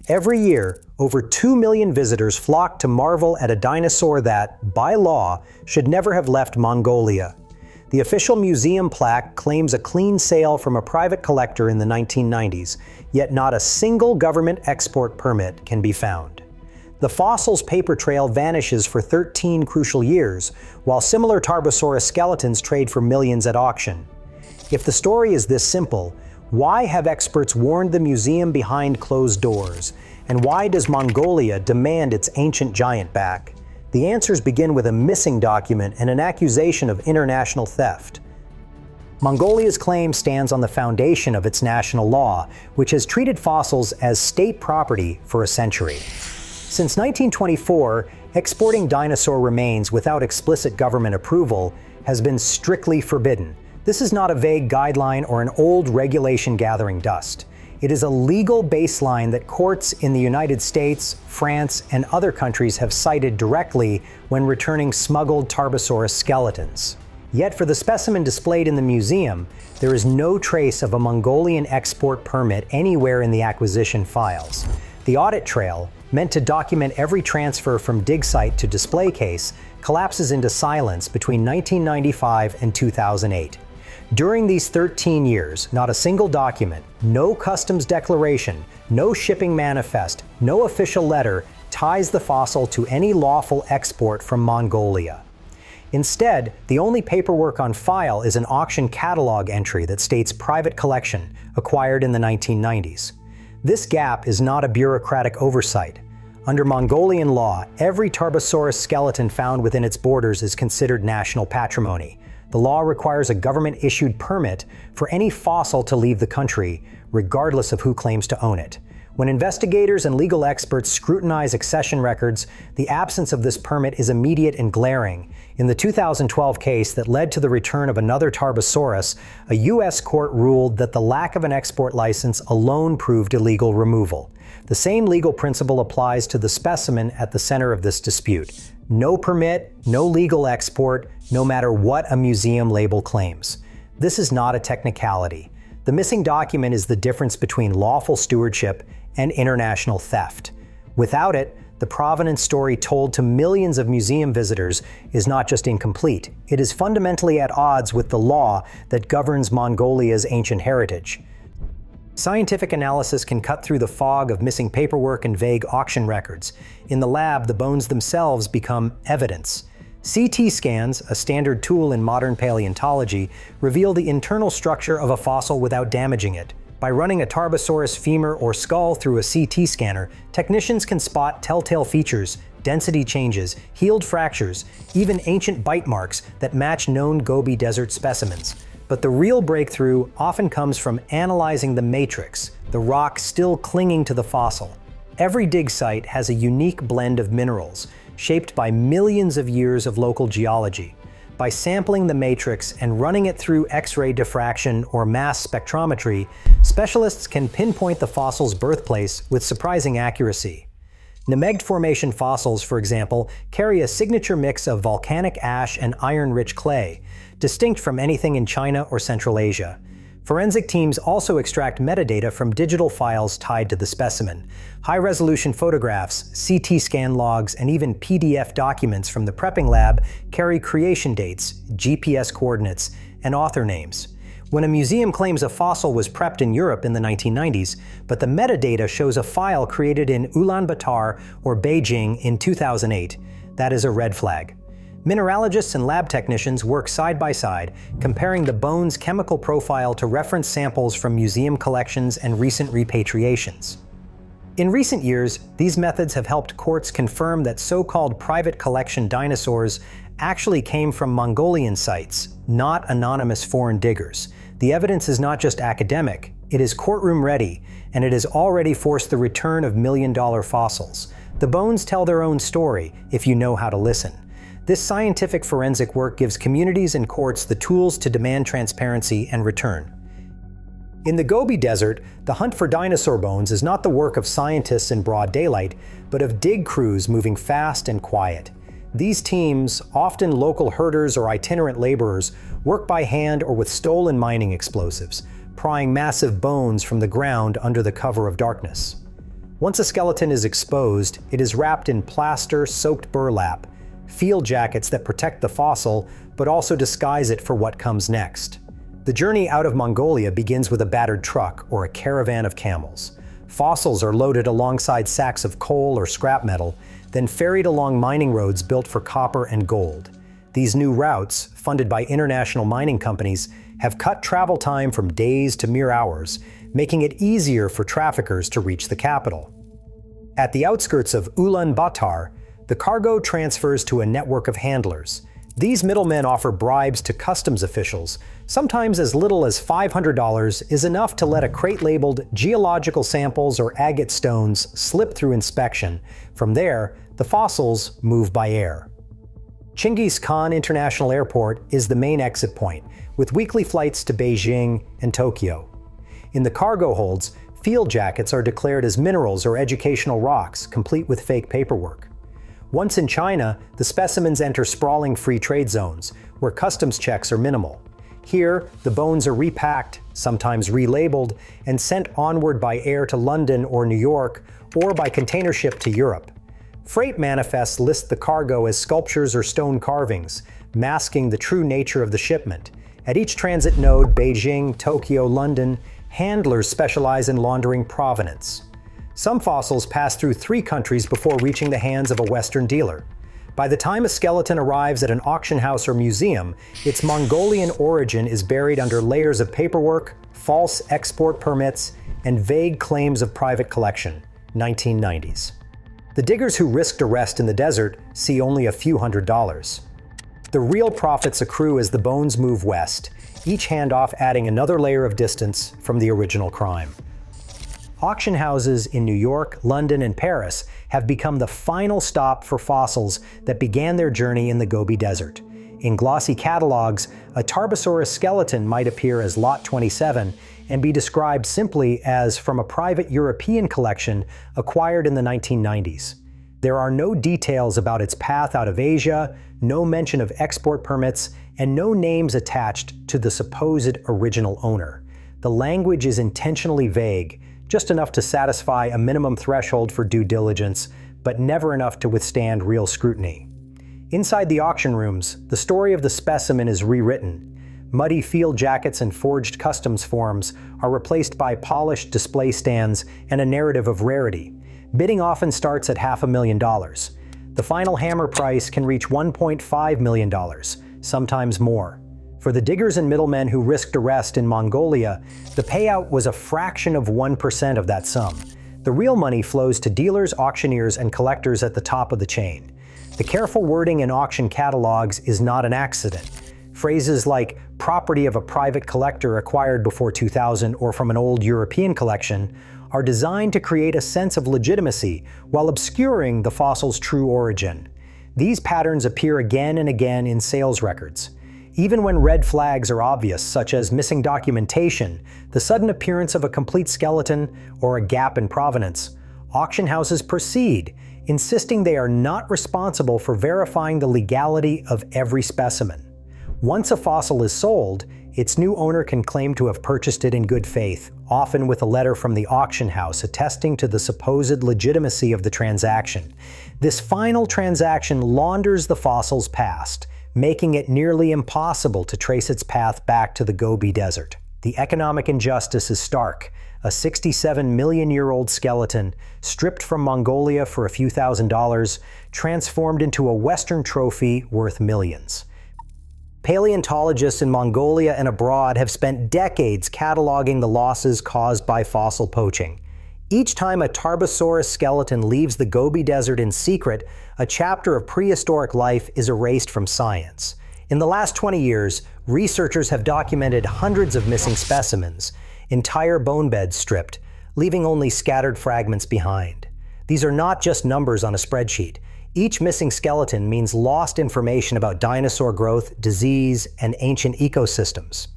Every year, over 2 million visitors flock to marvel at a dinosaur that, by law, should never have left Mongolia. The official museum plaque claims a clean sale from a private collector in the 1990s, yet not a single government export permit can be found. The fossil's paper trail vanishes for 13 crucial years, while similar Tarbosaurus skeletons trade for millions at auction. If the story is this simple, why have experts warned the museum behind closed doors? And why does Mongolia demand its ancient giant back? The answers begin with a missing document and an accusation of international theft. Mongolia's claim stands on the foundation of its national law, which has treated fossils as state property for a century. Since 1924, exporting dinosaur remains without explicit government approval has been strictly forbidden. This is not a vague guideline or an old regulation gathering dust. It is a legal baseline that courts in the United States, France, and other countries have cited directly when returning smuggled Tarbosaurus skeletons. Yet for the specimen displayed in the museum, there is no trace of a Mongolian export permit anywhere in the acquisition files. The audit trail, meant to document every transfer from dig site to display case, collapses into silence between 1995 and 2008. During these 13 years, not a single document, no customs declaration, no shipping manifest, no official letter ties the fossil to any lawful export from Mongolia. Instead, the only paperwork on file is an auction catalog entry that states private collection, acquired in the 1990s. This gap is not a bureaucratic oversight. Under Mongolian law, every Tarbosaurus skeleton found within its borders is considered national patrimony. The law requires a government-issued permit for any fossil to leave the country, regardless of who claims to own it. When investigators and legal experts scrutinize accession records, the absence of this permit is immediate and glaring. In the 2012 case that led to the return of another Tarbosaurus, a U.S. court ruled that the lack of an export license alone proved illegal removal. The same legal principle applies to the specimen at the center of this dispute. No permit, no legal export, no matter what a museum label claims. This is not a technicality. The missing document is the difference between lawful stewardship and international theft. Without it, the provenance story told to millions of museum visitors is not just incomplete, it is fundamentally at odds with the law that governs Mongolia's ancient heritage. Scientific analysis can cut through the fog of missing paperwork and vague auction records. In the lab, the bones themselves become evidence. CT scans, a standard tool in modern paleontology, reveal the internal structure of a fossil without damaging it. By running a Tarbosaurus femur or skull through a CT scanner, technicians can spot telltale features, density changes, healed fractures, even ancient bite marks that match known Gobi Desert specimens. But the real breakthrough often comes from analyzing the matrix, the rock still clinging to the fossil. Every dig site has a unique blend of minerals, shaped by millions of years of local geology. By sampling the matrix and running it through X-ray diffraction or mass spectrometry, specialists can pinpoint the fossil's birthplace with surprising accuracy. Nemegt Formation fossils, for example, carry a signature mix of volcanic ash and iron-rich clay, distinct from anything in China or Central Asia. Forensic teams also extract metadata from digital files tied to the specimen. High-resolution photographs, CT scan logs, and even PDF documents from the prepping lab carry creation dates, GPS coordinates, and author names. When a museum claims a fossil was prepped in Europe in the 1990s, but the metadata shows a file created in Ulaanbaatar or Beijing in 2008, that is a red flag. Mineralogists and lab technicians work side by side, comparing the bone's chemical profile to reference samples from museum collections and recent repatriations. In recent years, these methods have helped courts confirm that so-called private collection dinosaurs actually came from Mongolian sites, not anonymous foreign diggers. The evidence is not just academic, it is courtroom ready, and it has already forced the return of million-dollar fossils. The bones tell their own story, if you know how to listen. This scientific forensic work gives communities and courts the tools to demand transparency and return. In the Gobi Desert, the hunt for dinosaur bones is not the work of scientists in broad daylight, but of dig crews moving fast and quiet. These teams, often local herders or itinerant laborers, work by hand or with stolen mining explosives, prying massive bones from the ground under the cover of darkness. Once a skeleton is exposed, it is wrapped in plaster-soaked burlap, field jackets that protect the fossil but also disguise it for what comes next. The journey out of Mongolia begins with a battered truck or a caravan of camels. Fossils are loaded alongside sacks of coal or scrap metal, then ferried along mining roads built for copper and gold. These new routes, funded by international mining companies, have cut travel time from days to mere hours, making it easier for traffickers to reach the capital. At the outskirts of Ulaanbaatar, the cargo transfers to a network of handlers. These middlemen offer bribes to customs officials. Sometimes as little as $500 is enough to let a crate labeled geological samples or agate stones slip through inspection. From there, the fossils move by air. Chinggis Khan International Airport is the main exit point, with weekly flights to Beijing and Tokyo. In the cargo holds, field jackets are declared as minerals or educational rocks, complete with fake paperwork. Once in China, the specimens enter sprawling free trade zones, where customs checks are minimal. Here, the bones are repacked, sometimes relabeled, and sent onward by air to London or New York, or by container ship to Europe. Freight manifests list the cargo as sculptures or stone carvings, masking the true nature of the shipment. At each transit node, Beijing, Tokyo, London, handlers specialize in laundering provenance. Some fossils pass through 3 countries before reaching the hands of a Western dealer. By the time a skeleton arrives at an auction house or museum, its Mongolian origin is buried under layers of paperwork, false export permits, and vague claims of private collection. 1990s. The diggers who risked arrest in the desert see only a few $100s. The real profits accrue as the bones move west, each handoff adding another layer of distance from the original crime. Auction houses in New York, London, and Paris have become the final stop for fossils that began their journey in the Gobi Desert. In glossy catalogs, a Tarbosaurus skeleton might appear as Lot 27 and be described simply as from a private European collection acquired in the 1990s. There are no details about its path out of Asia, no mention of export permits, and no names attached to the supposed original owner. The language is intentionally vague, just enough to satisfy a minimum threshold for due diligence, but never enough to withstand real scrutiny. Inside the auction rooms, the story of the specimen is rewritten. Muddy field jackets and forged customs forms are replaced by polished display stands and a narrative of rarity. Bidding often starts at $500,000. The final hammer price can reach $1.5 million, sometimes more. For the diggers and middlemen who risked arrest in Mongolia, the payout was a fraction of 1% of that sum. The real money flows to dealers, auctioneers, and collectors at the top of the chain. The careful wording in auction catalogs is not an accident. Phrases like property of a private collector acquired before 2000 or from an old European collection are designed to create a sense of legitimacy while obscuring the fossil's true origin. These patterns appear again and again in sales records. Even when red flags are obvious, such as missing documentation, the sudden appearance of a complete skeleton, or a gap in provenance, auction houses proceed, insisting they are not responsible for verifying the legality of every specimen. Once a fossil is sold, its new owner can claim to have purchased it in good faith, often with a letter from the auction house attesting to the supposed legitimacy of the transaction. This final transaction launders the fossil's past, making it nearly impossible to trace its path back to the Gobi Desert. The economic injustice is stark. A 67-million-year-old skeleton, stripped from Mongolia for a few $1,000s, transformed into a Western trophy worth millions. Paleontologists in Mongolia and abroad have spent decades cataloging the losses caused by fossil poaching. Each time a Tarbosaurus skeleton leaves the Gobi Desert in secret, a chapter of prehistoric life is erased from science. In the last 20 years, researchers have documented hundreds of missing specimens, entire bone beds stripped, leaving only scattered fragments behind. These are not just numbers on a spreadsheet. Each missing skeleton means lost information about dinosaur growth, disease, and ancient ecosystems.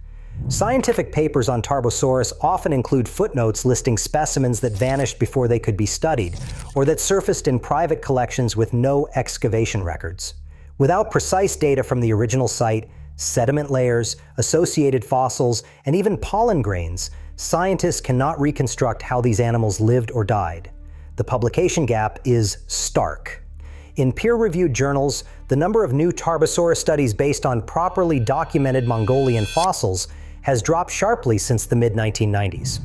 Scientific papers on Tarbosaurus often include footnotes listing specimens that vanished before they could be studied, or that surfaced in private collections with no excavation records. Without precise data from the original site, sediment layers, associated fossils, and even pollen grains, scientists cannot reconstruct how these animals lived or died. The publication gap is stark. In peer-reviewed journals, the number of new Tarbosaurus studies based on properly documented Mongolian fossils has dropped sharply since the mid-1990s.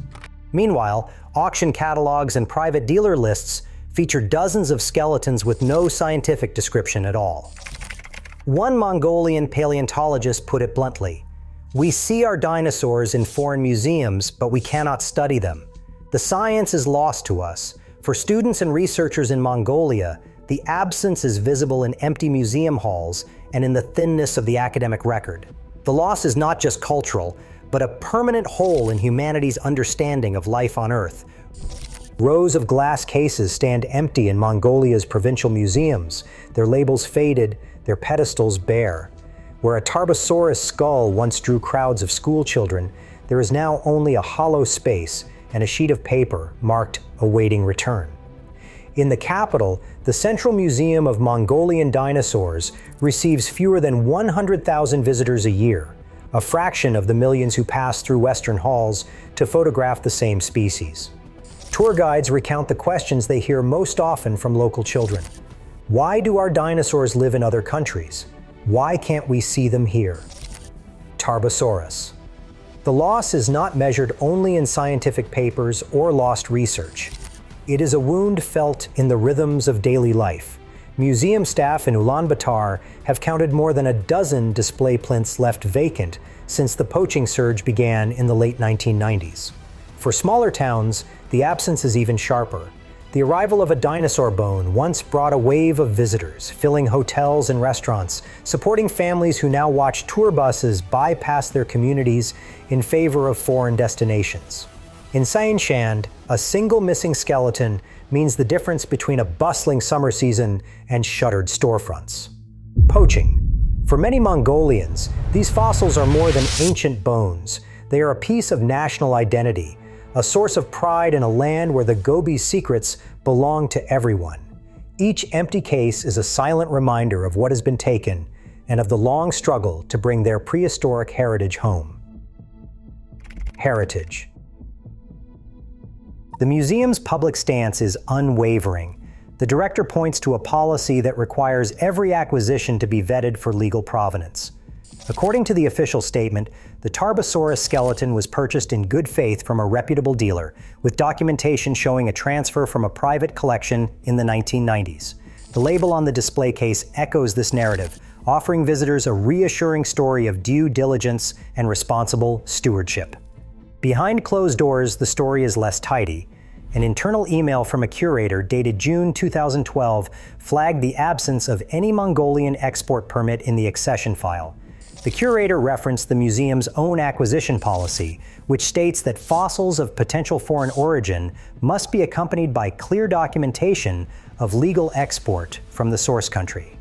Meanwhile, auction catalogs and private dealer lists feature dozens of skeletons with no scientific description at all. One Mongolian paleontologist put it bluntly, "We see our dinosaurs in foreign museums, but we cannot study them. The science is lost to us. For students and researchers in Mongolia, the absence is visible in empty museum halls and in the thinness of the academic record. The loss is not just cultural, but a permanent hole in humanity's understanding of life on Earth." Rows of glass cases stand empty in Mongolia's provincial museums, their labels faded, their pedestals bare. Where a Tarbosaurus skull once drew crowds of schoolchildren, there is now only a hollow space and a sheet of paper marked "Awaiting Return." In the capital, the Central Museum of Mongolian Dinosaurs receives fewer than 100,000 visitors a year, a fraction of the millions who pass through Western halls to photograph the same species. Tour guides recount the questions they hear most often from local children. Why do our dinosaurs live in other countries? Why can't we see them here? Tarbosaurus. The loss is not measured only in scientific papers or lost research. It is a wound felt in the rhythms of daily life. Museum staff in Ulaanbaatar have counted more than a dozen display plinths left vacant since the poaching surge began in the late 1990s. For smaller towns, the absence is even sharper. The arrival of a dinosaur bone once brought a wave of visitors, filling hotels and restaurants, supporting families who now watch tour buses bypass their communities in favor of foreign destinations. In Saenshan, a single missing skeleton means the difference between a bustling summer season and shuttered storefronts. Poaching. For many Mongolians, these fossils are more than ancient bones. They are a piece of national identity, a source of pride in a land where the Gobi's secrets belong to everyone. Each empty case is a silent reminder of what has been taken and of the long struggle to bring their prehistoric heritage home. Heritage. The museum's public stance is unwavering. The director points to a policy that requires every acquisition to be vetted for legal provenance. According to the official statement, the Tarbosaurus skeleton was purchased in good faith from a reputable dealer, with documentation showing a transfer from a private collection in the 1990s. The label on the display case echoes this narrative, offering visitors a reassuring story of due diligence and responsible stewardship. Behind closed doors, the story is less tidy. An internal email from a curator dated June 2012 flagged the absence of any Mongolian export permit in the accession file. The curator referenced the museum's own acquisition policy, which states that fossils of potential foreign origin must be accompanied by clear documentation of legal export from the source country.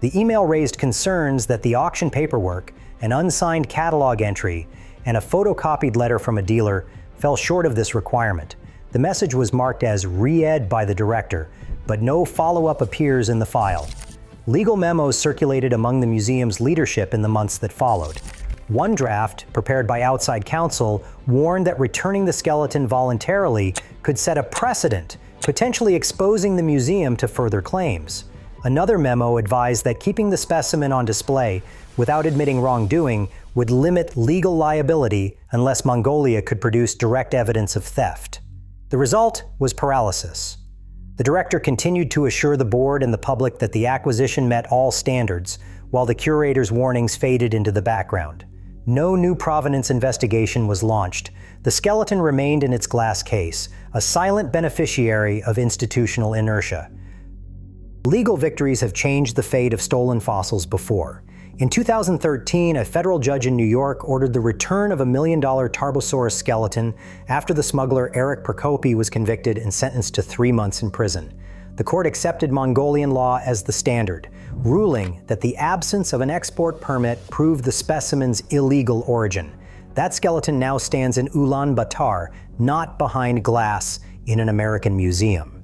The email raised concerns that the auction paperwork, an unsigned catalog entry, and a photocopied letter from a dealer fell short of this requirement. The message was marked as read by the director, but no follow-up appears in the file. Legal memos circulated among the museum's leadership in the months that followed. One draft, prepared by outside counsel, warned that returning the skeleton voluntarily could set a precedent, potentially exposing the museum to further claims. Another memo advised that keeping the specimen on display without admitting wrongdoing would limit legal liability unless Mongolia could produce direct evidence of theft. The result was paralysis. The director continued to assure the board and the public that the acquisition met all standards, while the curator's warnings faded into the background. No new provenance investigation was launched. The skeleton remained in its glass case, a silent beneficiary of institutional inertia. Legal victories have changed the fate of stolen fossils before. In 2013, a federal judge in New York ordered the return of a $1 million Tarbosaurus skeleton after the smuggler Eric Prokopi was convicted and sentenced to 3 months in prison. The court accepted Mongolian law as the standard, ruling that the absence of an export permit proved the specimen's illegal origin. That skeleton now stands in Ulaanbaatar, not behind glass in an American museum.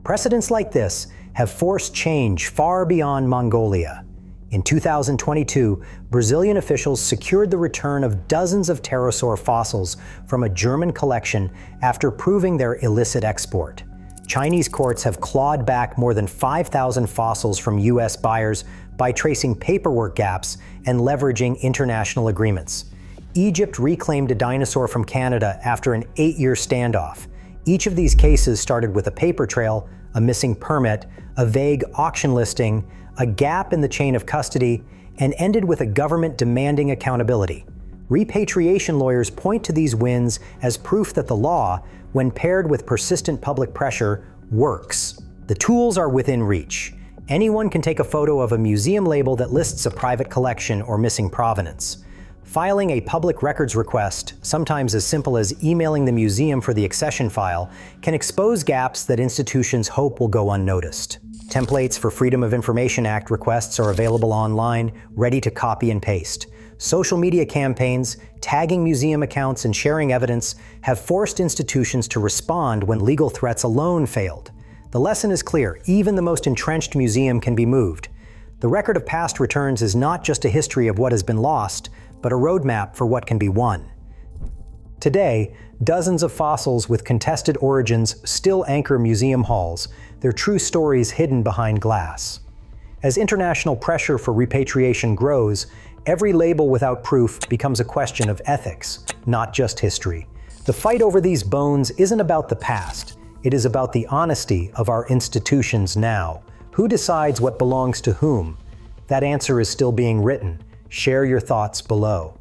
Precedents like this have forced change far beyond Mongolia. In 2022, Brazilian officials secured the return of dozens of pterosaur fossils from a German collection after proving their illicit export. Chinese courts have clawed back more than 5,000 fossils from US buyers by tracing paperwork gaps and leveraging international agreements. Egypt reclaimed a dinosaur from Canada after an 8-year standoff. Each of these cases started with a paper trail, a missing permit, a vague auction listing, a gap in the chain of custody, and ended with a government demanding accountability. Repatriation lawyers point to these wins as proof that the law, when paired with persistent public pressure, works. The tools are within reach. Anyone can take a photo of a museum label that lists a private collection or missing provenance. Filing a public records request, sometimes as simple as emailing the museum for the accession file, can expose gaps that institutions hope will go unnoticed. Templates for Freedom of Information Act requests are available online, ready to copy and paste. Social media campaigns, tagging museum accounts, and sharing evidence have forced institutions to respond when legal threats alone failed. The lesson is clear: even the most entrenched museum can be moved. The record of past returns is not just a history of what has been lost, but a roadmap for what can be won. Today, dozens of fossils with contested origins still anchor museum halls, their true stories hidden behind glass. As international pressure for repatriation grows, every label without proof becomes a question of ethics, not just history. The fight over these bones isn't about the past. It is about the honesty of our institutions now. Who decides what belongs to whom? That answer is still being written. Share your thoughts below.